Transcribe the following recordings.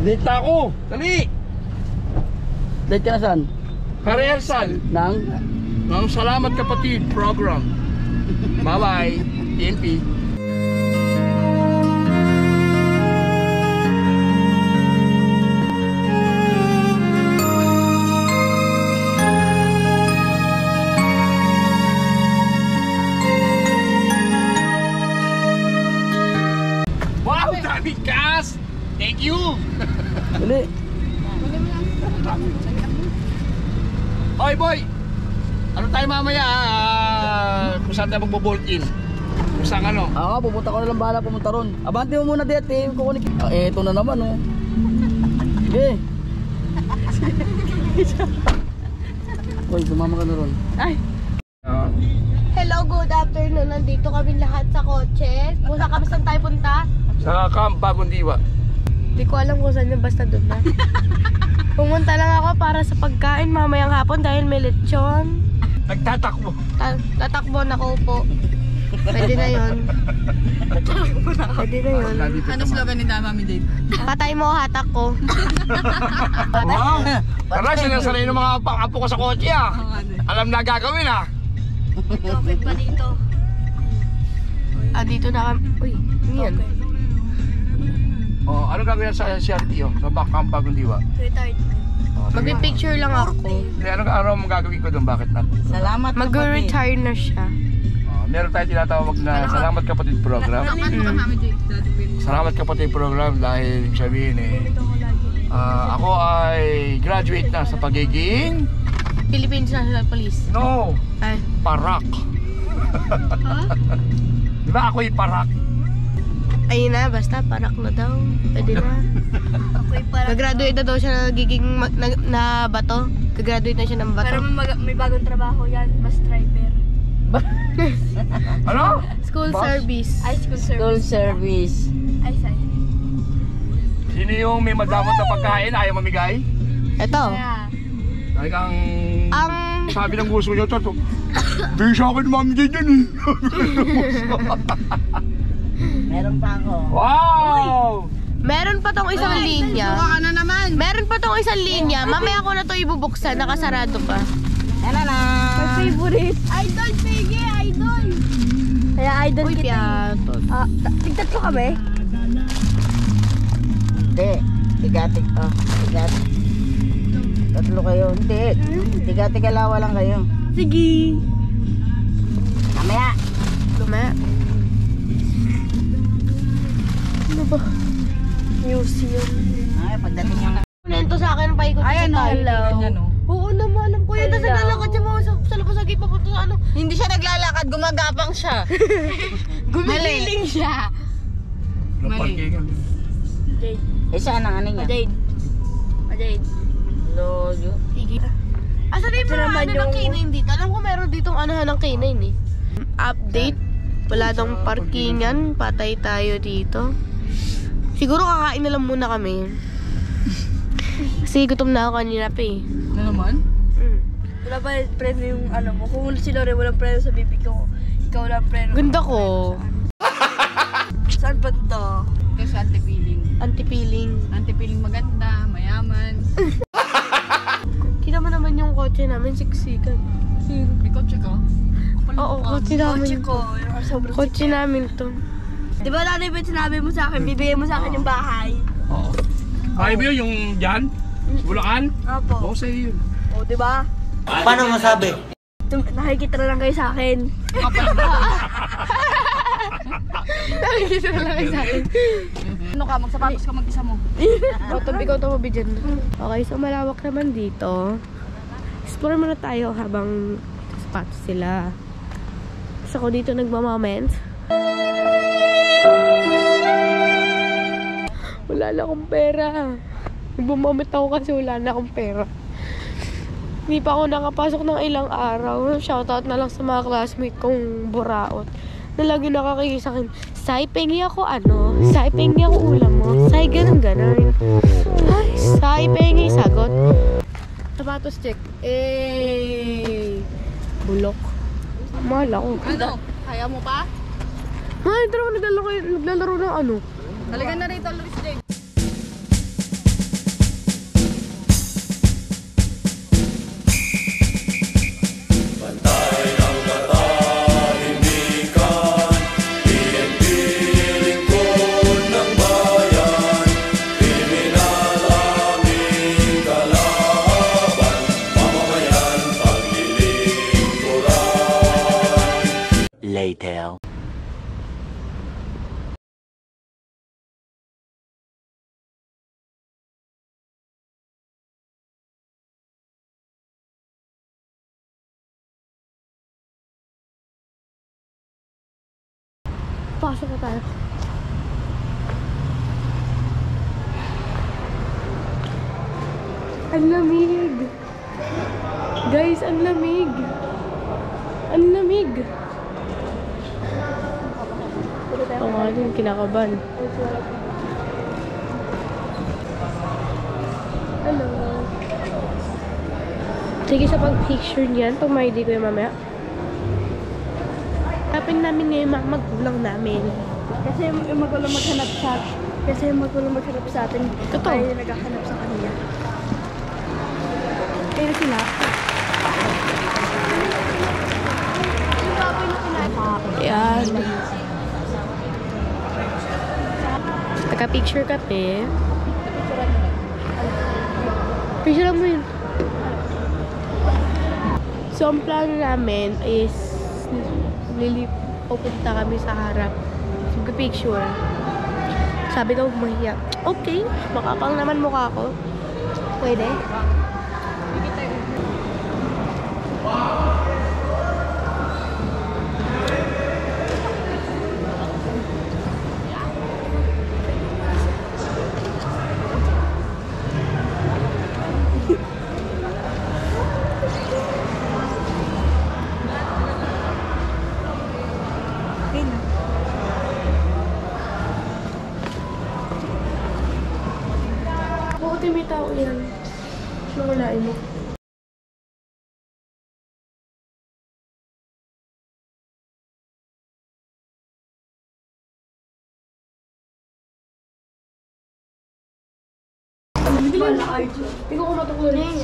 Late na ako. Dali. Late ka na saan? Ka-rehearsal. Ng Salamat Kapatid program. Bye-bye. TNP. Wow, dami cast! Thank you! Dali. Oy boy! Ano tayo mamaya kung saan tayo magbo-bolt in? Kung saan ano? Ako, pupunta ko na lang bahala pumunta ron. Abante mo muna dito eh. Kukunik. Eto na naman oh. Sige. Uy, sumama ka na ron. Ay. Hello, good afternoon. Nandito kami lahat sa kotse. Kung saan tayo punta? Sa Camp Bagong Diwa. Hindi ko alam kung saan yun, basta doon na. Pumunta lang ako para sa pagkain mamayang hapon dahil may lechon. Nagtatakbo. Tatakbo na ko po. Pwede na yun. Pwede na yun. Ano slogan ni Mami Jade? Patay mo hatak ko. Wow! Tara, sinasanay ng mga apo ko sa kotse Alam na gagawin Topic pa dito. Dito na kami. Uy, ano yan? Oh, ano gagawin sa CRT sa Camp Bagong Diwa? Retard. Magpipicture lang ako. Ano mo gagawin ko doon? Bakit natin? Salamat Mag-retire na siya. Meron tayo tinatawag na Salamat Kapatid program. Salamat Kapatid program dahil sabihin ako ay graduate na sa pagiging Philippine National Police. No! Ay. Parak. Di ba ako'y parak? Ayun na, basta parak na daw. Pwede na. Nag-graduate na daw siya na nagiging na bato. Nag-graduate na siya ng bato. Pero may bagong trabaho yan, bus driver. Ano? School service. Ay, school service. School service. Ay, say. Sino yung may madamot na pagkain ayaw mamigay? Ito. Yeah. Talagang Ang sabi ng gusto niya, Tato, bigay sa akin mami din yan Meron pa ako. Wow! meron pa tong isang linya. Suka ka na naman. Meron pa tong isang linya. Mamaya ko na to ibubuksan. Nakasarado pa. Yan na. Favorite. Idol, Peggy, idol. Kaya idol Uy, kita. piatot. Tigtatlo kami. Hindi. Tigatig. Tigatig. Tatlo kayo. Hindi. Tiga-tigalawa lang kayo. Sige. Mamaya. Lumaya. Ano ba? Museum. Ay, pagdating yung... Nento sa akin, paikot sa tayo. Oo naman, alam ko yun. Tapos naglalakad siya mga sa labas ng gate papunta sa ano. Hindi siya naglalakad. Gumagapang siya. Gumigiling siya. Mali. Jade. Saan ang ano niya? Jade. Jade. Lolo. Sige. Asa na yung mga naman ano ng yung- canine dito? Alam ko meron ditong anahan ng canine eh. Update. Wala dong parkingan. Patay tayo dito. Siguro kakain na lang muna kami. Kasi gutom na ako kanina pa eh. Ano naman? Wala ba preno yung ano mo? Kung si Lore walang preno sa bibig ko, ikaw lang preno. Ganda ko. Saan ba ito? Ito sa antipiling. Anti-feeling. Antipiling maganda, mayaman. Kita mo naman yung kotse namin, siksikan. May kotse ka? Oo, kotse namin. Kotse ko. Yung sobrang Kotse namin to. Di ba dati ba sinabi mo sa akin, bibigyan mo sa akin yung bahay? Oo. Kaya mo yun, yung dyan? Bulacan? Oo, Opo. sa'yo yun. O, di ba? Paano masabi? Nakikita na lang kayo sa akin. Nakikita na lang sa akin. Ano ka? Magsapatos ka mag-isa mo. Ikaw tumabi dyan. Okay, so malawak naman dito. Explore muna tayo habang sapatos sila. Tapos ako dito nagmamament. Wala na akong pera. Nagmamament ako kasi wala na akong pera. Hindi pa ako nakapasok ng ilang araw. Shoutout na lang sa mga classmate kong buraot. Na lagi nakakikita sa akin, Sai, pengi ako ano? Sai, pengi ako ulam mo? Sai, ganun. Ay, Sai, pengi, sagot. Sapatos check. Bulok. Mahal ako. Ano? Kaya mo pa? Ay, tara, naglalaro ng ano? Talaga na rito, Luis Jade. Pasok na tayo. Ang lamig. Guys, ang lamig. Ang lamig. Oo nga din, kinakabahan. Hello. Sige sa pag-picture niyan, pag may di ko yung mamaya. Hanapin namin ngayon mga magulang namin. Kasi yung magulang maghanap sa atin. Kasi yung magulang maghanap sa atin. Totoo. Tayo yung naghahanap sa kanila. Pero sila. Ayan. Naka-picture kami. Picture mo yun. So, ang plano namin is pupunta kami sa harap. Mag-picture. Sabi daw, mahiya. Okay, makapang naman mukha ko. Pwede? Buti may tao yan. Nawalain mo. Hindi ko kumatukulan.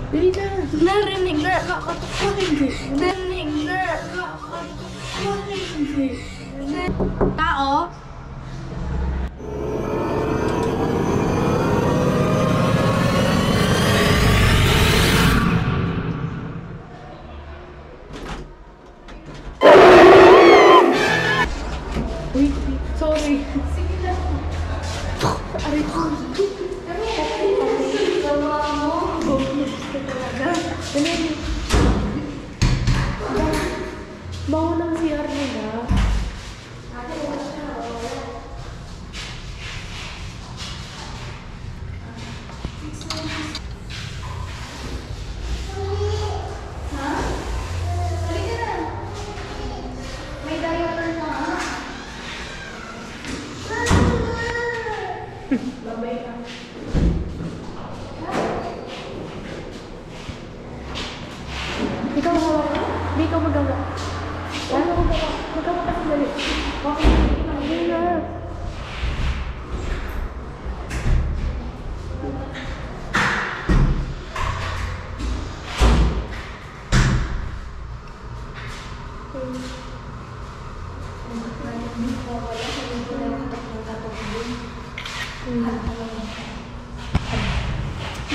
Dili na. Narinig na kakatok hindi. Narinig na kakatok hindi. Tao? Uy, sorry. Sige lang. Aray ko. Bawa ng CR nila. Ikaw hawak ka? Hindi ikaw magawa. Ano magawa? Magawa kasi dali. Okay. Hindi na.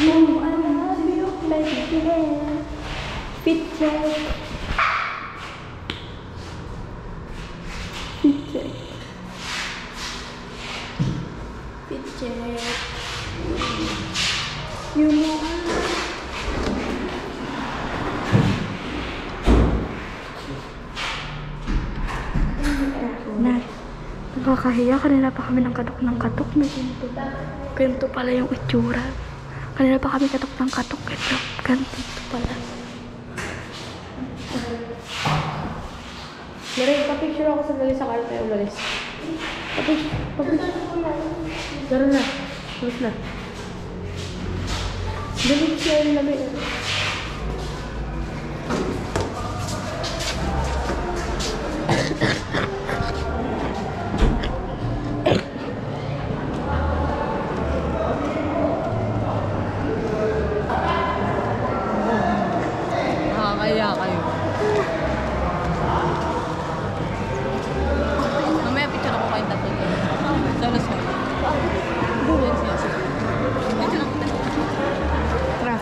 No, I love you, baby. Picture. Picture. Picture. You know Nay, nakakahiya. Kanina pa kami ng katok. May kwento pala yung itsura. Kanina pa kami katok ng katok. Ganito pala. Maray, pa-picture ako sandali sa karta yung umalis. Pa-picture. Garo na. Ulis na. Dali siya yung lamig. Nakakaya kayo. Mamaya picture ako kayo tatlo. Sana sa akin. Yan siya. Picture ako tayo. Tara.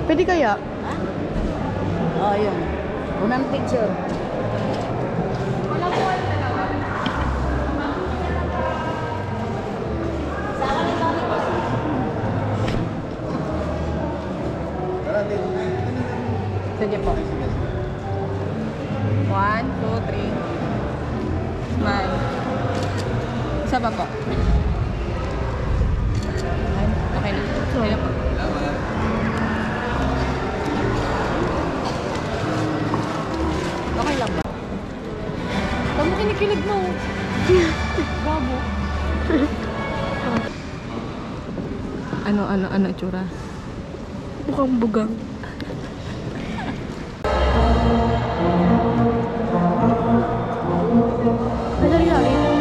Pwede kaya? Oh, yun. Unang picture. Sige po. 1, 2, 3. Smile. Isa pa po. Okay lang. Okay lang po. Okay lang ba? Ba't mo kinikilig mo? Babo. Ano, tsura? Mukhang bugang. Madali namin.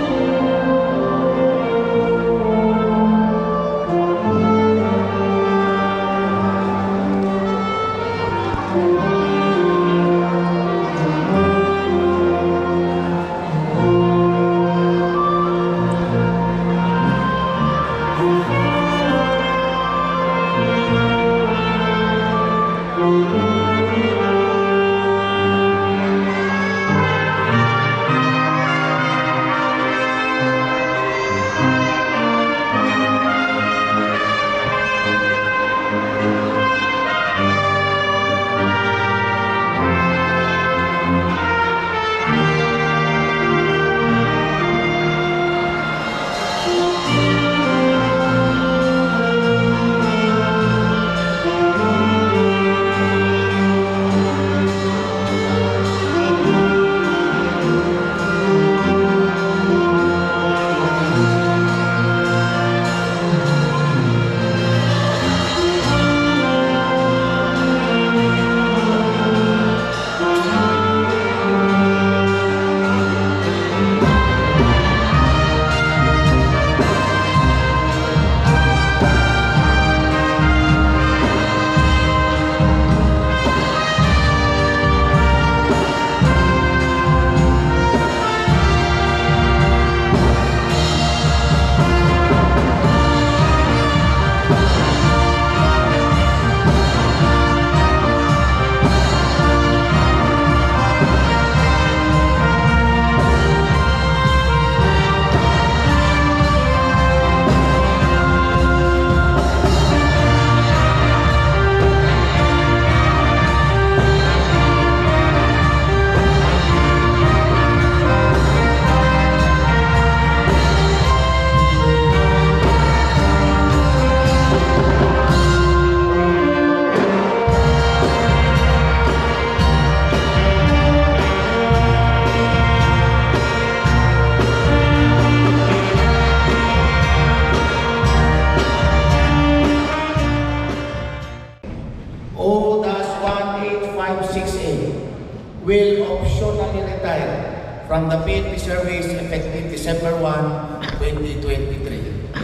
will optionally retire from the PNP service effective December 1, 2023.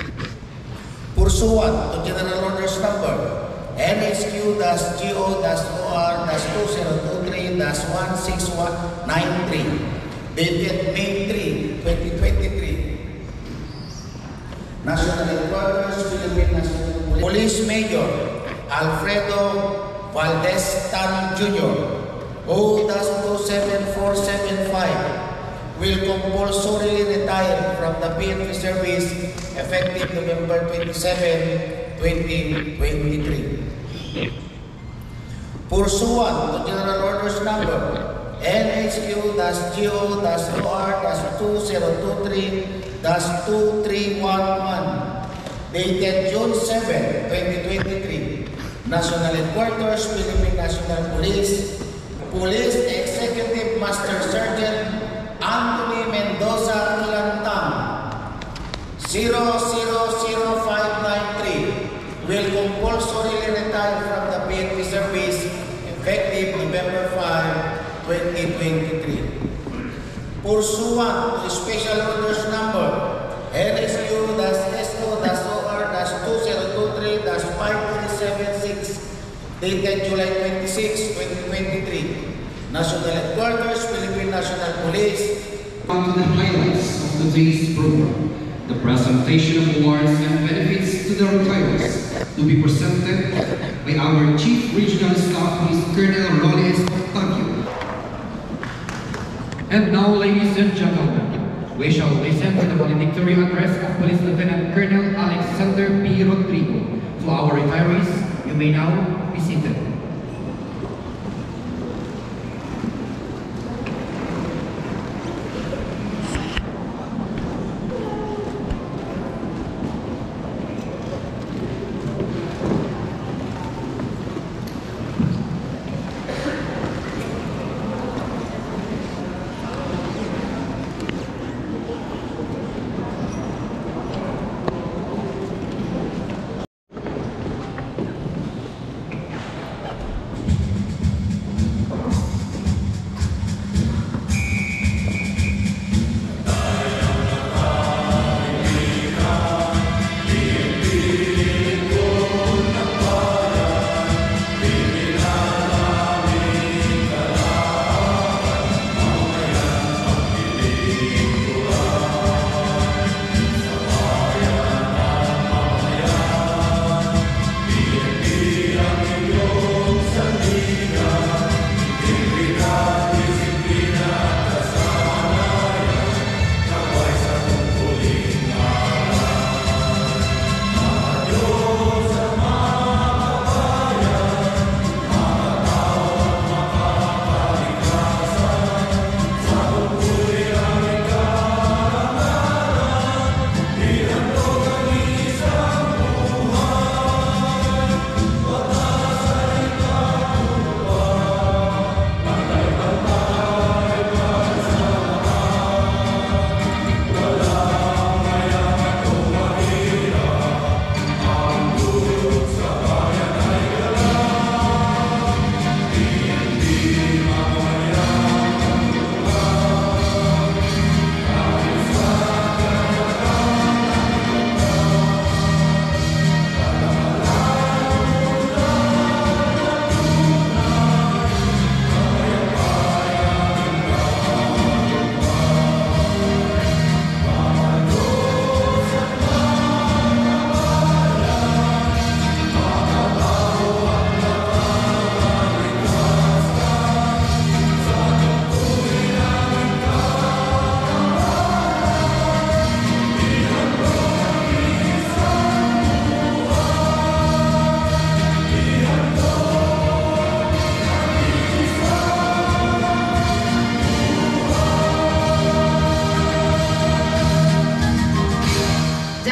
Pursuant to General Orders Number NSQ-GO-OR-2023-16193 dated May 3, 2023. National Headquarters, Philippine National Police Major Alfredo Valdez Tan Jr. O-27475 will compulsorily retire from the PNP service effective November 27, 2023. Pursuant to General Orders Number NHQ-GO-OR-2023-2311 dated June 7, 2023, National Headquarters, Philippine National Police, Police Executive Master Sergeant Anthony Mendoza Kilantang 000593 will compulsorily retire from the PNP service effective November 5, 2023. Pursuant to Special Orders Number NSU-SO-OR-2023-5376 dated July 26, 2023, National Headquarters, Philippine National Police. On to the highlights of today's program, the presentation of awards and benefits to the retirees to be presented by our Chief Regional Staff Police Colonel Roles Octavio. And now, ladies and gentlemen, we shall listen to the valedictory address of Police Lieutenant Colonel Alexander P. Rodrigo. To our retirees, you may now be seated.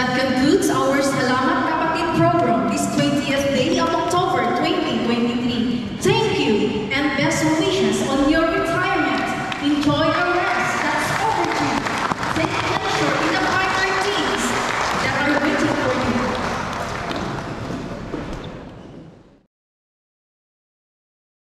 that can